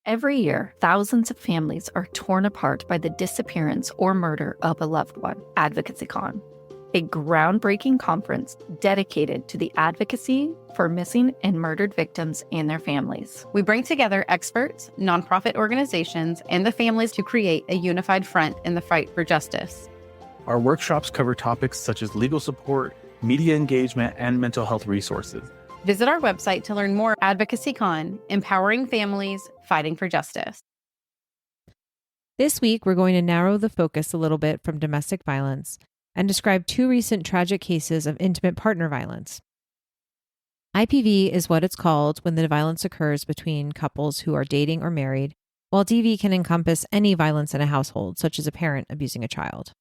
Every year, thousands of families are torn apart by the disappearance or murder of a loved one. AdvocacyCon, a groundbreaking conference dedicated to the advocacy for missing and murdered victims and their families. We bring together experts, nonprofit organizations, and the families to create a unified front in the fight for justice. Our workshops cover topics such as legal support, media engagement, and mental health resources. Visit our website to learn more. AdvocacyCon, empowering families, fighting for justice. This week, we're going to narrow the focus a little bit from domestic violence and describe two recent tragic cases of intimate partner violence. IPV is what it's called when the violence occurs between couples who are dating or married, while DV can encompass any violence in a household, such as a parent abusing a child.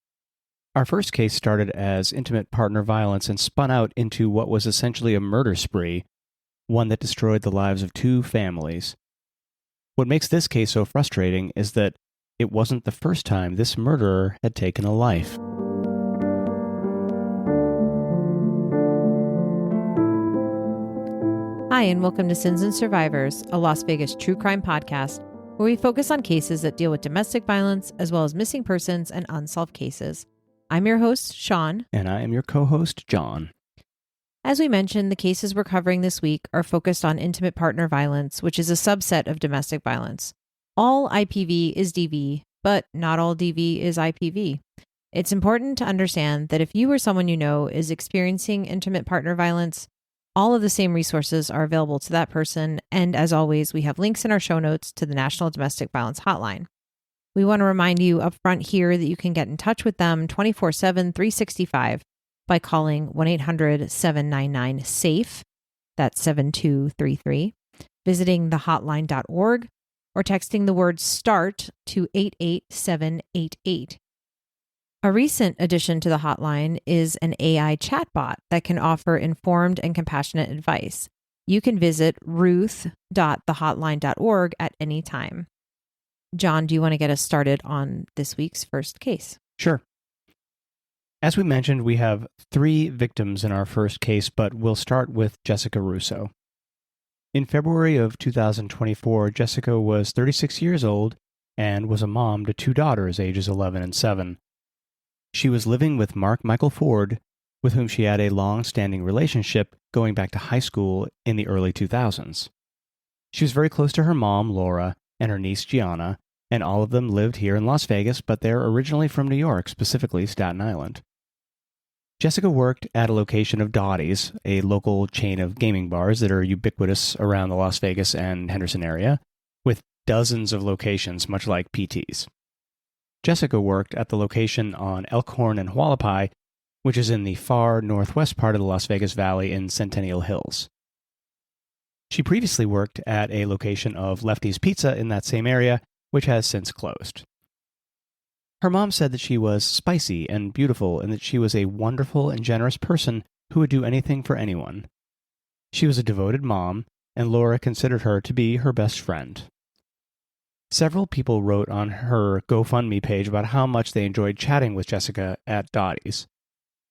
Our first case started as intimate partner violence and spun out into what was essentially a murder spree, one that destroyed the lives of two families. What makes this case so frustrating is that it wasn't the first time this murderer had taken a life. Hi, and welcome to Sins and Survivors, a Las Vegas true crime podcast where we focus on cases that deal with domestic violence as well as missing persons and unsolved cases. I'm your host, Sean. And I am your co-host, John. As we mentioned, the cases we're covering this week are focused on intimate partner violence, which is a subset of domestic violence. All IPV is DV, but not all DV is IPV. It's important to understand that if you or someone you know is experiencing intimate partner violence, all of the same resources are available to that person, and as always, we have links in our show notes to the National Domestic Violence Hotline. We want to remind you up front here that you can get in touch with them 24/7, 365 by calling 1-800-799-SAFE, that's 7233, visiting thehotline.org, or texting the word START to 88788. A recent addition to the hotline is an AI chatbot that can offer informed and compassionate advice. You can visit ruth.thehotline.org at any time. John, do you want to get us started on this week's first case? Sure. As we mentioned, we have 3 victims in our first case, but we'll start with Jessica Russo. In February of 2024, Jessica was 36 years old and was a mom to 2 daughters, ages 11 and 7. She was living with Mark Michael Ford, with whom she had a long-standing relationship going back to high school in the early 2000s. She was very close to her mom, Laura, and her niece, Gianna, and all of them lived here in Las Vegas, but they're originally from New York, specifically Staten Island. Jessica worked at a location of Dottie's, a local chain of gaming bars that are ubiquitous around the Las Vegas and Henderson area, with dozens of locations, much like PT's. Jessica worked at the location on Elkhorn and Hualapai, which is in the far northwest part of the Las Vegas Valley in Centennial Hills. She previously worked at a location of Lefty's Pizza in that same area, which has since closed. Her mom said that she was spicy and beautiful and that she was a wonderful and generous person who would do anything for anyone. She was a devoted mom, and Laura considered her to be her best friend. Several people wrote on her GoFundMe page about how much they enjoyed chatting with Jessica at Dottie's.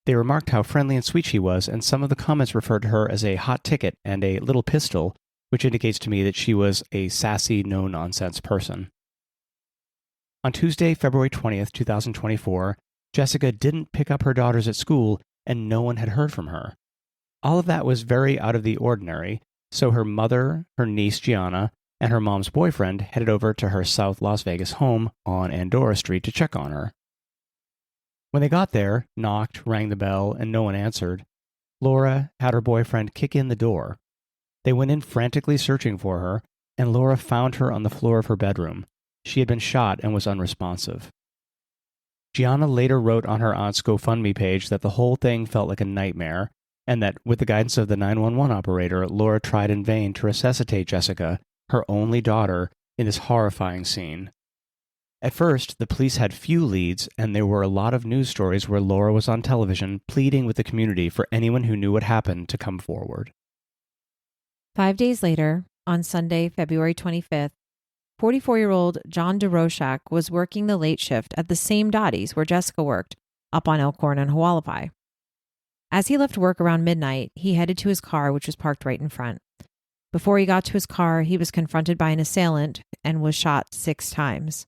They remarked how friendly and sweet she was, and some of the comments referred to her as a hot ticket and a little pistol, which indicates to me that she was a sassy, no-nonsense person. On Tuesday, February 20th, 2024, Jessica didn't pick up her daughters at school, and no one had heard from her. All of that was very out of the ordinary, so her mother, her niece Gianna, and her mom's boyfriend headed over to her South Las Vegas home on Andorra Street to check on her. When they got there, knocked, rang the bell, and no one answered, Laura had her boyfriend kick in the door. They went in frantically searching for her, and Laura found her on the floor of her bedroom. She had been shot and was unresponsive. Gianna later wrote on her aunt's GoFundMe page that the whole thing felt like a nightmare, and that with the guidance of the 911 operator, Laura tried in vain to resuscitate Jessica, her only daughter, in this horrifying scene. At first, the police had few leads, and there were a lot of news stories where Laura was on television pleading with the community for anyone who knew what happened to come forward. 5 days later, on Sunday, February 25th, 44-year-old John DeRochak was working the late shift at the same Dottie's where Jessica worked, up on Elkhorn and Hualapai. As he left work around midnight, he headed to his car, which was parked right in front. Before he got to his car, he was confronted by an assailant and was shot 6 times.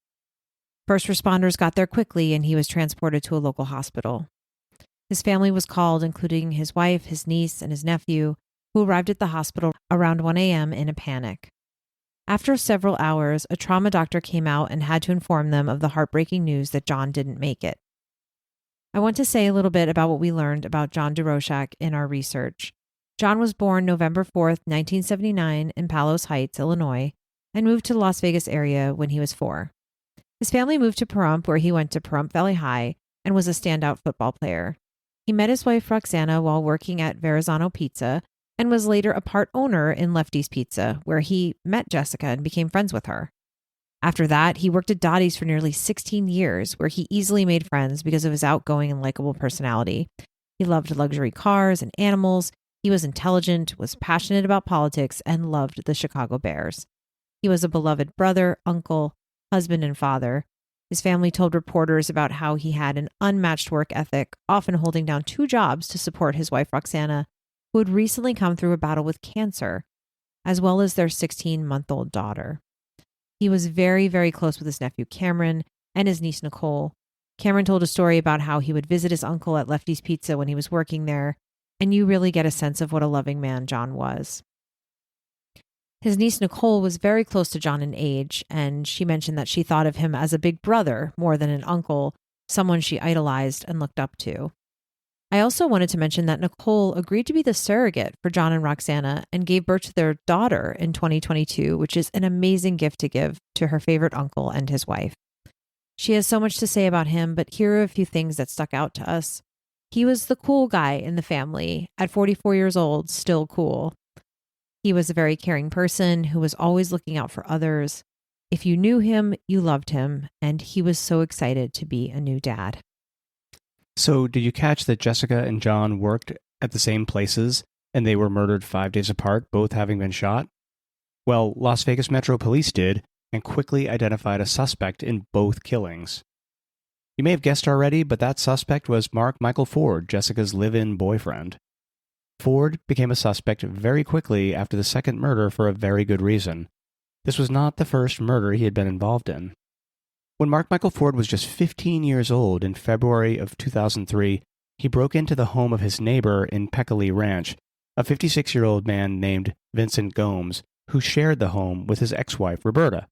First responders got there quickly and he was transported to a local hospital. His family was called, including his wife, his niece, and his nephew, who arrived at the hospital around 1 a.m. in a panic. After several hours, a trauma doctor came out and had to inform them of the heartbreaking news that John didn't make it. I want to say a little bit about what we learned about John DeRochak in our research. John was born November 4th, 1979 in Palos Heights, Illinois, and moved to the Las Vegas area when he was 4. His family moved to Pahrump, where he went to Pahrump Valley High and was a standout football player. He met his wife Roxana while working at Verrazano Pizza and was later a part owner in Lefty's Pizza, where he met Jessica and became friends with her. After that, he worked at Dottie's for nearly 16 years, where he easily made friends because of his outgoing and likable personality. He loved luxury cars and animals. He was intelligent, was passionate about politics, and loved the Chicago Bears. He was a beloved brother, uncle, husband, and father. His family told reporters about how he had an unmatched work ethic, often holding down 2 jobs to support his wife Roxana, who had recently come through a battle with cancer, as well as their 16-month-old daughter. He was very, very close with his nephew Cameron and his niece Nicole. Cameron told a story about how he would visit his uncle at Lefty's Pizza when he was working there, and you really get a sense of what a loving man John was. His niece Nicole was very close to John in age, and she mentioned that she thought of him as a big brother more than an uncle, someone she idolized and looked up to. I also wanted to mention that Nicole agreed to be the surrogate for John and Roxana and gave birth to their daughter in 2022, which is an amazing gift to give to her favorite uncle and his wife. She has so much to say about him, but here are a few things that stuck out to us. He was the cool guy in the family. At 44 years old, still cool. He was a very caring person who was always looking out for others. If you knew him, you loved him, and he was so excited to be a new dad. So, did you catch that Jessica and John worked at the same places and they were murdered 5 days apart, both having been shot? Well, Las Vegas Metro Police did and quickly identified a suspect in both killings. You may have guessed already, but that suspect was Mark Michael Ford, Jessica's live-in boyfriend. Ford became a suspect very quickly after the second murder for a very good reason. This was not the first murder he had been involved in. When Mark Michael Ford was just 15 years old in February of 2003, he broke into the home of his neighbor in Peccary Ranch, a 56-year-old man named Vincent Gomes, who shared the home with his ex-wife, Roberta.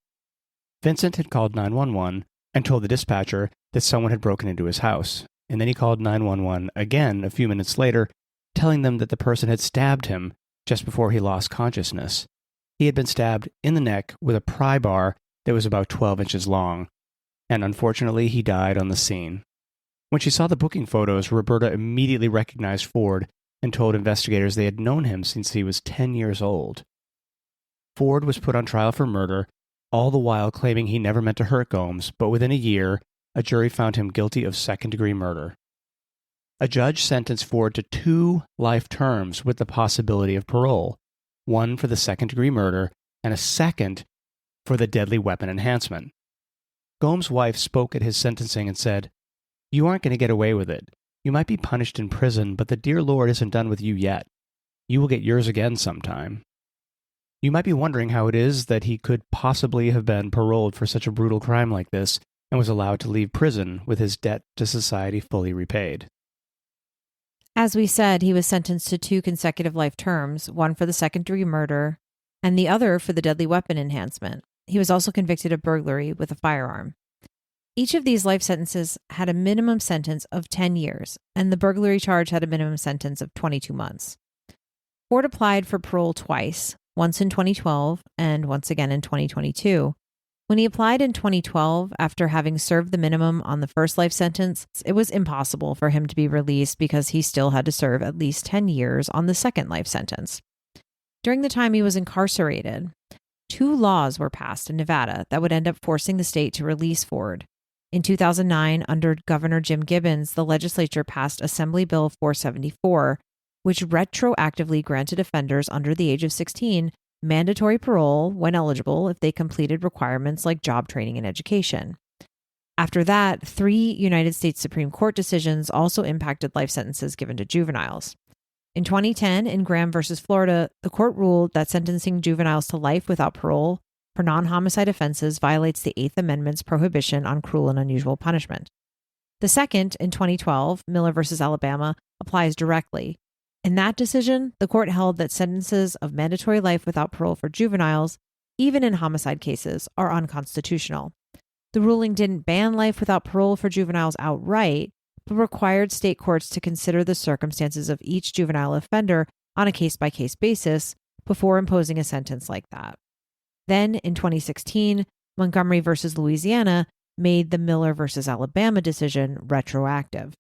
Vincent had called 911 and told the dispatcher that someone had broken into his house, and then he called 911 again a few minutes later, telling them that the person had stabbed him just before he lost consciousness. He had been stabbed in the neck with a pry bar that was about 12 inches long, and unfortunately he died on the scene. When she saw the booking photos, Roberta immediately recognized Ford and told investigators they had known him since he was 10 years old. Ford was put on trial for murder, all the while claiming he never meant to hurt Gomes, but within a year, a jury found him guilty of second-degree murder. A judge sentenced Ford to 2 life terms with the possibility of parole, one for the second-degree murder and a second for the deadly weapon enhancement. Gomes' wife spoke at his sentencing and said, "You aren't going to get away with it. You might be punished in prison, but the dear Lord isn't done with you yet. You will get yours again sometime." You might be wondering how it is that he could possibly have been paroled for such a brutal crime like this and was allowed to leave prison with his debt to society fully repaid. As we said, he was sentenced to 2 consecutive life terms, one for the second-degree murder and the other for the deadly weapon enhancement. He was also convicted of burglary with a firearm. Each of these life sentences had a minimum sentence of 10 years, and the burglary charge had a minimum sentence of 22 months. Ford applied for parole twice, once in 2012 and once again in 2022. When he applied in 2012, after having served the minimum on the first life sentence, it was impossible for him to be released because he still had to serve at least 10 years on the second life sentence. During the time he was incarcerated, 2 laws were passed in Nevada that would end up forcing the state to release Ford. In 2009, under Governor Jim Gibbons, the legislature passed Assembly Bill 474, which retroactively granted offenders under the age of 16 mandatory parole when eligible if they completed requirements like job training and education. After that, 3 United States Supreme Court decisions also impacted life sentences given to juveniles. In 2010, in Graham versus Florida, the court ruled that sentencing juveniles to life without parole for non-homicide offenses violates the Eighth Amendment's prohibition on cruel and unusual punishment. The second, in 2012, Miller versus Alabama, applies directly. In that decision, the court held that sentences of mandatory life without parole for juveniles, even in homicide cases, are unconstitutional. The ruling didn't ban life without parole for juveniles outright, but required state courts to consider the circumstances of each juvenile offender on a case-by-case basis before imposing a sentence like that. Then, in 2016, Montgomery versus Louisiana made the Miller versus Alabama decision retroactive.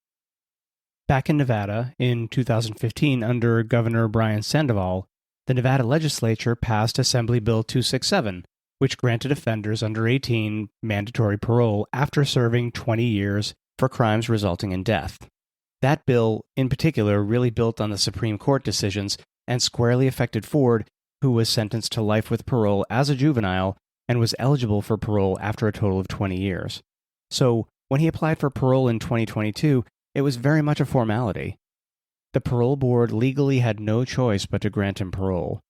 Back in Nevada, in 2015, under Governor Brian Sandoval, the Nevada legislature passed Assembly Bill 267, which granted offenders under 18 mandatory parole after serving 20 years for crimes resulting in death. That bill, in particular, really built on the Supreme Court decisions and squarely affected Ford, who was sentenced to life with parole as a juvenile and was eligible for parole after a total of 20 years. So, when he applied for parole in 2022, it was very much a formality. The parole board legally had no choice but to grant him parole.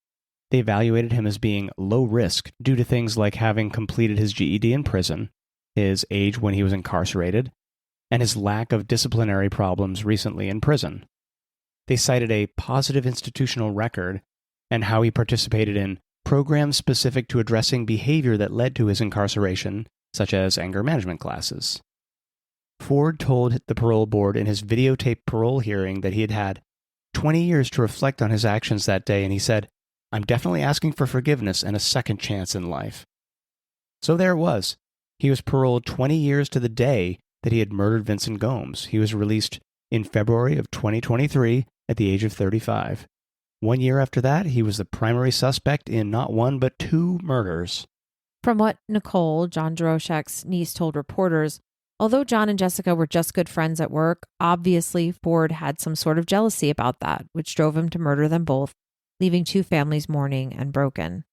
They evaluated him as being low risk due to things like having completed his GED in prison, his age when he was incarcerated, and his lack of disciplinary problems recently in prison. They cited a positive institutional record and how he participated in programs specific to addressing behavior that led to his incarceration, such as anger management classes. Ford told the parole board in his videotaped parole hearing that he had had 20 years to reflect on his actions that day, and he said, "I'm definitely asking for forgiveness and a second chance in life." So there it was. He was paroled 20 years to the day that he had murdered Vincent Gomes. He was released in February of 2023 at the age of 35. 1 year after that, he was the primary suspect in not one but two murders. From what Nicole, John Droshak's niece, told reporters, although John and Jessica were just good friends at work, obviously Ford had some sort of jealousy about that, which drove him to murder them both, leaving two families mourning and broken.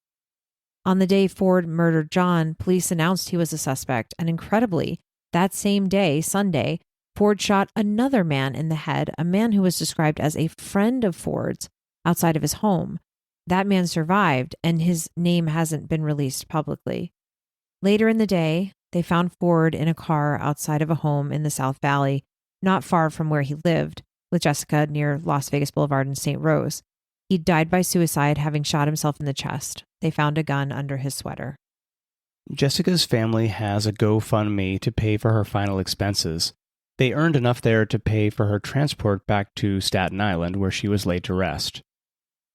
On the day Ford murdered John, police announced he was a suspect, and incredibly, that same day, Sunday, Ford shot another man in the head, a man who was described as a friend of Ford's, outside of his home. That man survived, and his name hasn't been released publicly. Later in the day, they found Ford in a car outside of a home in the South Valley, not far from where he lived, with Jessica near Las Vegas Boulevard and St. Rose. He died by suicide, having shot himself in the chest. They found a gun under his sweater. Jessica's family has a GoFundMe to pay for her final expenses. They earned enough there to pay for her transport back to Staten Island, where she was laid to rest.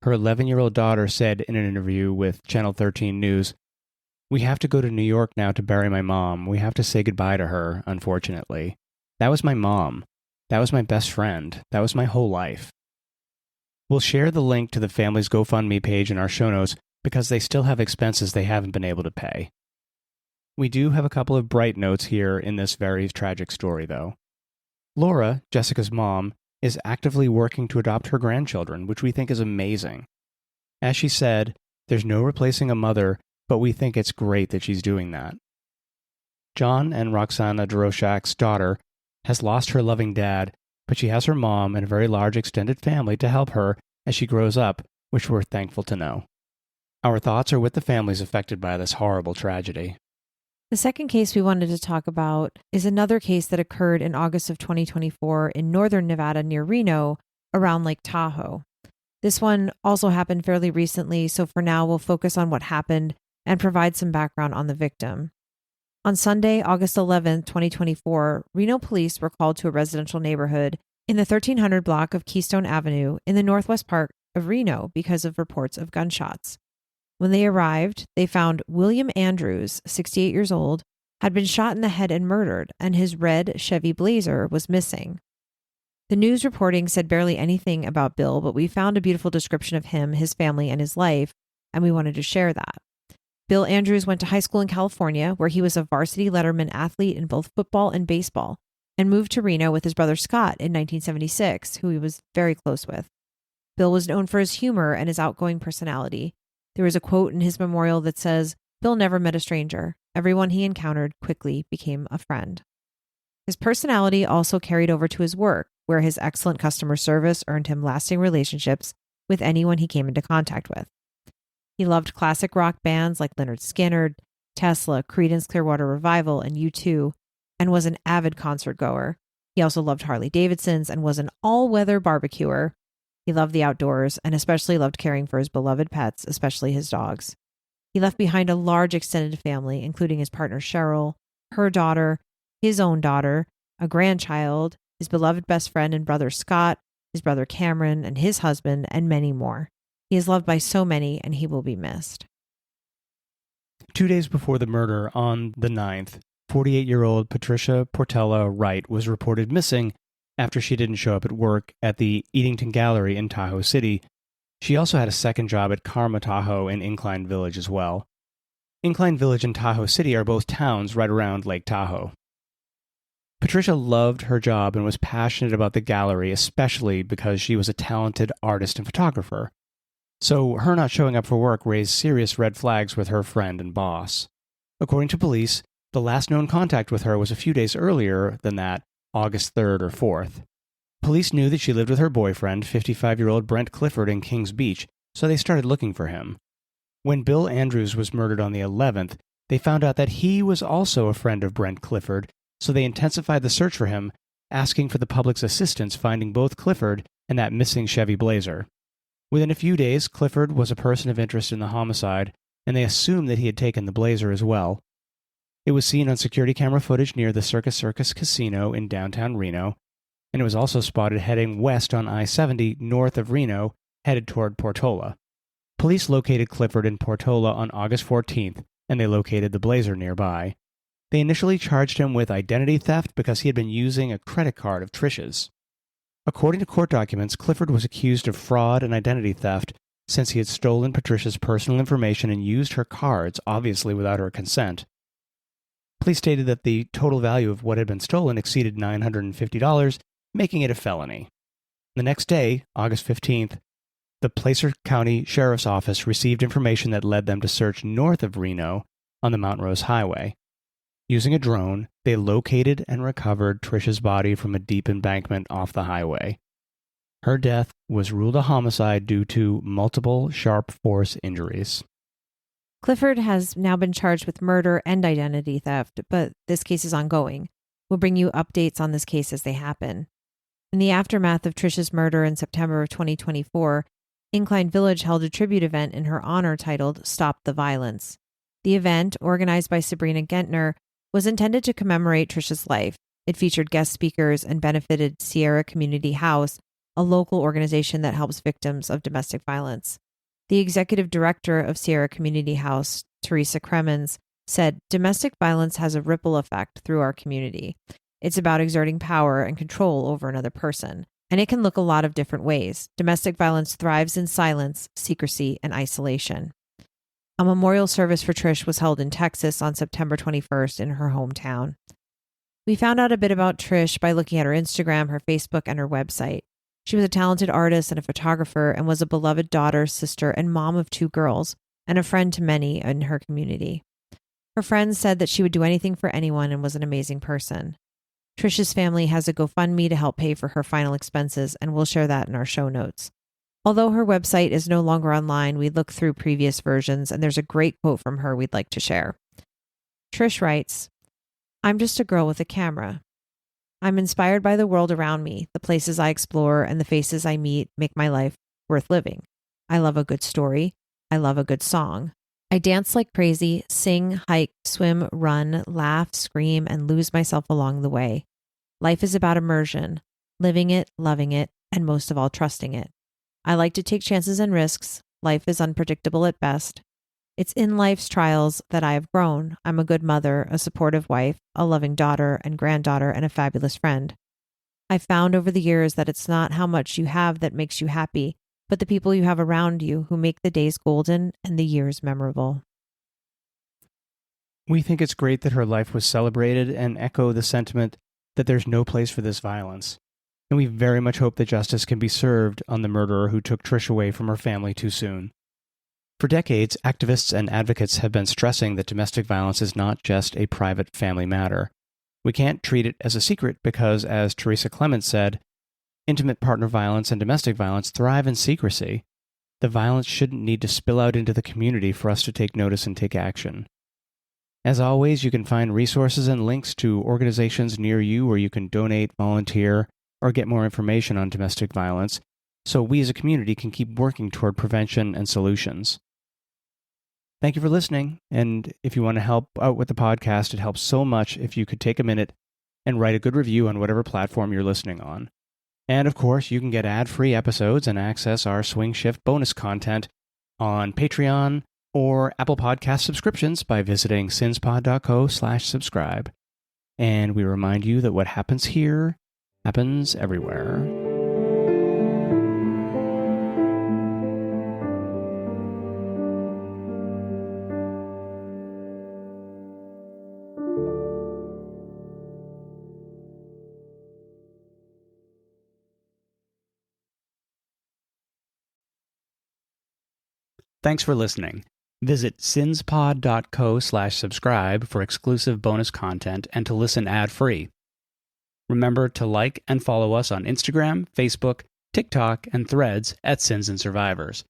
Her 11-year-old daughter said in an interview with Channel 13 News, "We have to go to New York now to bury my mom. We have to say goodbye to her, unfortunately. That was my mom. That was my best friend. That was my whole life." We'll share the link to the family's GoFundMe page in our show notes because they still have expenses they haven't been able to pay. We do have a couple of bright notes here in this very tragic story, though. Laura, Jessica's mom, is actively working to adopt her grandchildren, which we think is amazing. As she said, there's no replacing a mother, but we think it's great that she's doing that. John and Roxana Droshak's daughter has lost her loving dad, but she has her mom and a very large extended family to help her as she grows up, which we're thankful to know. Our thoughts are with the families affected by this horrible tragedy. The second case we wanted to talk about is another case that occurred in August of 2024 in northern Nevada near Reno, around Lake Tahoe. This one also happened fairly recently, so for now we'll focus on what happened and provide some background on the victim. On Sunday, August 11, 2024, Reno police were called to a residential neighborhood in the 1300 block of Keystone Avenue in the northwest part of Reno because of reports of gunshots. When they arrived, they found William Andrews, 68 years old, had been shot in the head and murdered, and his red Chevy Blazer was missing. The news reporting said barely anything about Bill, but we found a beautiful description of him, his family, and his life, and we wanted to share that. Bill Andrews went to high school in California, where he was a varsity letterman athlete in both football and baseball, and moved to Reno with his brother Scott in 1976, who he was very close with. Bill was known for his humor and his outgoing personality. There is a quote in his memorial that says, "Bill never met a stranger. Everyone he encountered quickly became a friend." His personality also carried over to his work, where his excellent customer service earned him lasting relationships with anyone he came into contact with. He loved classic rock bands like Lynyrd Skynyrd, Tesla, Creedence Clearwater Revival, and U2, and was an avid concert goer. He also loved Harley Davidsons and was an all-weather barbecuer. He loved the outdoors and especially loved caring for his beloved pets, especially his dogs. He left behind a large extended family, including his partner Cheryl, her daughter, his own daughter, a grandchild, his beloved best friend and brother Scott, his brother Cameron, and his husband, and many more. He is loved by so many, and he will be missed. 2 days before the murder, on the 9th, 48-year-old Patricia Portela Wright was reported missing after she didn't show up at work at the Eatington Gallery in Tahoe City. She also had a second job at Karma Tahoe in Incline Village as well. Incline Village and Tahoe City are both towns right around Lake Tahoe. Patricia loved her job and was passionate about the gallery, especially because she was a talented artist and photographer. So her not showing up for work raised serious red flags with her friend and boss. According to police, the last known contact with her was a few days earlier than that, August 3rd or 4th. Police knew that she lived with her boyfriend, 55-year-old Brent Clifford, in Kings Beach, so they started looking for him. When Bill Andrews was murdered on the 11th, they found out that he was also a friend of Brent Clifford, so they intensified the search for him, asking for the public's assistance finding both Clifford and that missing Chevy Blazer. Within a few days, Clifford was a person of interest in the homicide, and they assumed that he had taken the Blazer as well. It was seen on security camera footage near the Circus Casino in downtown Reno, and it was also spotted heading west on I-70 north of Reno, headed toward Portola. Police located Clifford in Portola on August 14th, and they located the Blazer nearby. They initially charged him with identity theft because he had been using a credit card of Trish's. According to court documents, Clifford was accused of fraud and identity theft since he had stolen Patricia's personal information and used her cards, obviously without her consent. Police stated that the total value of what had been stolen exceeded $950, making it a felony. The next day, August 15th, the Placer County Sheriff's Office received information that led them to search north of Reno on the Mount Rose Highway. Using a drone, they located and recovered Trish's body from a deep embankment off the highway. Her death was ruled a homicide due to multiple sharp force injuries. Clifford has now been charged with murder and identity theft, but this case is ongoing. We'll bring you updates on this case as they happen. In the aftermath of Trish's murder in September of 2024, Incline Village held a tribute event in her honor titled Stop the Violence. The event, organized by Sabrina Gentner, was intended to commemorate Trish's life. It featured guest speakers and benefited Sierra Community House, a local organization that helps victims of domestic violence. The executive director of Sierra Community House, Teresa Cremens, said, "Domestic violence has a ripple effect through our community. It's about exerting power and control over another person, and it can look a lot of different ways. Domestic violence thrives in silence, secrecy, and isolation." A memorial service for Trish was held in Texas on September 21st in her hometown. We found out a bit about Trish by looking at her Instagram, her Facebook, and her website. She was a talented artist and a photographer and was a beloved daughter, sister, and mom of 2 girls, and a friend to many in her community. Her friends said that she would do anything for anyone and was an amazing person. Trish's family has a GoFundMe to help pay for her final expenses, and we'll share that in our show notes. Although her website is no longer online, we looked through previous versions, and there's a great quote from her we'd like to share. Trish writes, "I'm just a girl with a camera. I'm inspired by the world around me. The places I explore and the faces I meet make my life worth living. I love a good story. I love a good song. I dance like crazy, sing, hike, swim, run, laugh, scream, and lose myself along the way. Life is about immersion, living it, loving it, and most of all, trusting it. I like to take chances and risks. Life is unpredictable at best. It's in life's trials that I have grown. I'm a good mother, a supportive wife, a loving daughter and granddaughter, and a fabulous friend. I've found over the years that it's not how much you have that makes you happy, but the people you have around you who make the days golden and the years memorable." We think it's great that her life was celebrated and echo the sentiment that there's no place for this violence. And we very much hope that justice can be served on the murderer who took Trish away from her family too soon. For decades, activists and advocates have been stressing that domestic violence is not just a private family matter. We can't treat it as a secret because, as Teresa Clements said, intimate partner violence and domestic violence thrive in secrecy. The violence shouldn't need to spill out into the community for us to take notice and take action. As always, you can find resources and links to organizations near you where you can donate, volunteer, or get more information on domestic violence, so we as a community can keep working toward prevention and solutions. Thank you for listening, and if you want to help out with the podcast, it helps so much if you could take a minute and write a good review on whatever platform you're listening on. And of course, you can get ad-free episodes and access our Swing Shift bonus content on Patreon or Apple Podcast subscriptions by visiting sinspod.co/subscribe. And we remind you that what happens here happens everywhere. Thanks for listening. Visit sinspod.co/subscribe for exclusive bonus content and to listen ad-free. Remember to like and follow us on Instagram, Facebook, TikTok, and Threads at Sins and Survivors.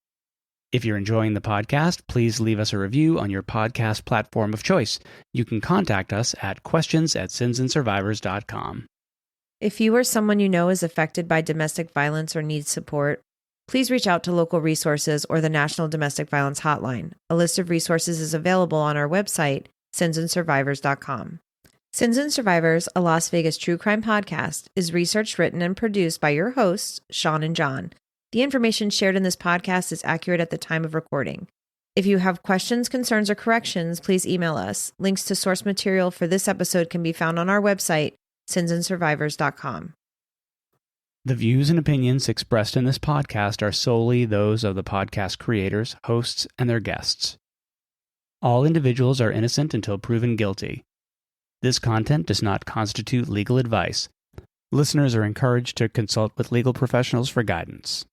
If you're enjoying the podcast, please leave us a review on your podcast platform of choice. You can contact us at questions@sinsandsurvivors.com. If you or someone you know is affected by domestic violence or needs support, please reach out to local resources or the National Domestic Violence Hotline. A list of resources is available on our website, sinsandsurvivors.com. Sins and Survivors, a Las Vegas true crime podcast, is researched, written, and produced by your hosts, Sean and John. The information shared in this podcast is accurate at the time of recording. If you have questions, concerns, or corrections, please email us. Links to source material for this episode can be found on our website, sinsandsurvivors.com. The views and opinions expressed in this podcast are solely those of the podcast creators, hosts, and their guests. All individuals are innocent until proven guilty. This content does not constitute legal advice. Listeners are encouraged to consult with legal professionals for guidance.